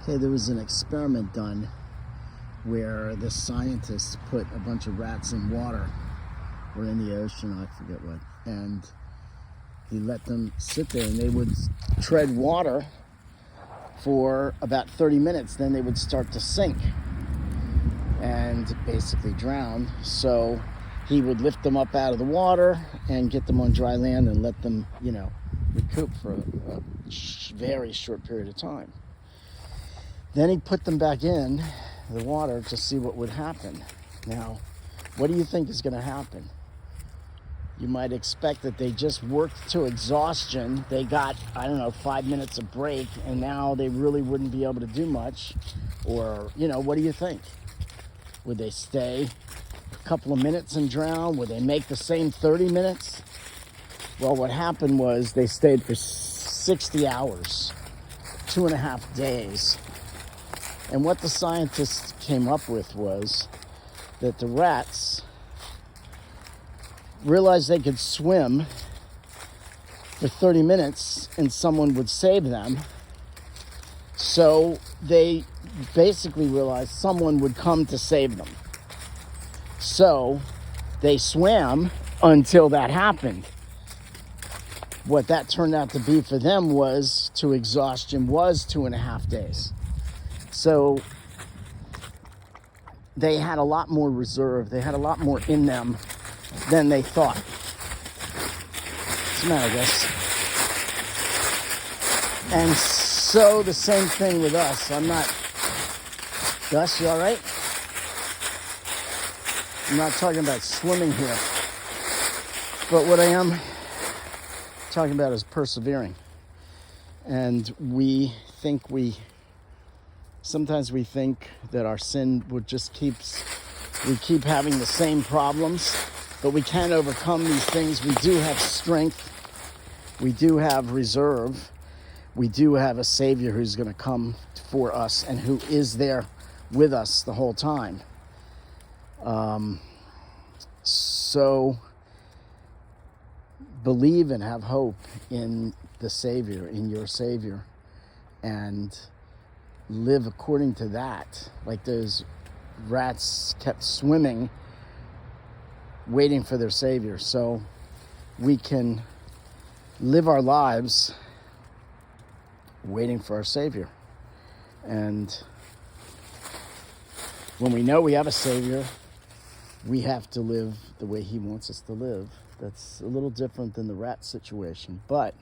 Okay, there was an experiment done where the scientists put a bunch of rats in water or in the ocean, I forget what, and he let them sit there and they would tread water for about 30 minutes. Then they would start to sink and basically drown. So he would lift them up out of the water and get them on dry land and let them, recoup for a very short period of time. Then he'd put them back in the water to see what would happen. Now, what do you think is going to happen? You might expect that they just worked to exhaustion. They got, 5 minutes of break, and now they really wouldn't be able to do much. Or, what do you think? Would they stay a couple of minutes and drown? Would they make the same 30 minutes? Well, what happened was they stayed for 60 hours, 2.5 days. And what the scientists came up with was that the rats realized they could swim for 30 minutes and someone would save them. So they basically realized someone would come to save them. So they swam until that happened. What that turned out to be for them was, to exhaustion, was 2.5 days. So they had a lot more reserve. They had a lot more in them than they thought. What's the matter, Gus? And so the same thing with us. Gus, you all right? I'm not talking about swimming here. But what I am talking about is persevering. And sometimes we think that our sin would just we keep having the same problems, but we can overcome these things. We do have strength. We do have reserve. We do have a Savior who's going to come for us and who is there with us the whole time. So believe and have hope in the Savior, in your Savior, and live according to that. Like those rats kept swimming, waiting for their Savior. So we can live our lives waiting for our Savior. And when we know we have a Savior, we have to live the way He wants us to live. That's a little different than the rat situation, but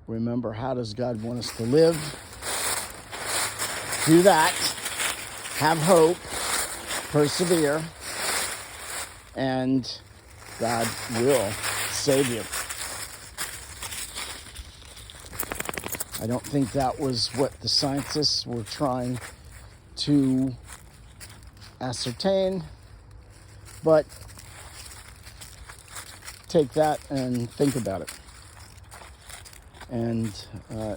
remember, how does God want us to live? Do that. Have hope. Persevere. And God will save you. I don't think that was what the scientists were trying to ascertain, but take that and think about it. And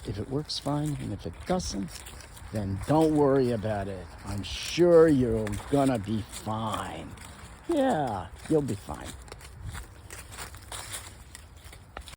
if it works, fine. And if it doesn't, then don't worry about it. I'm sure you're gonna be fine. Yeah, you'll be fine.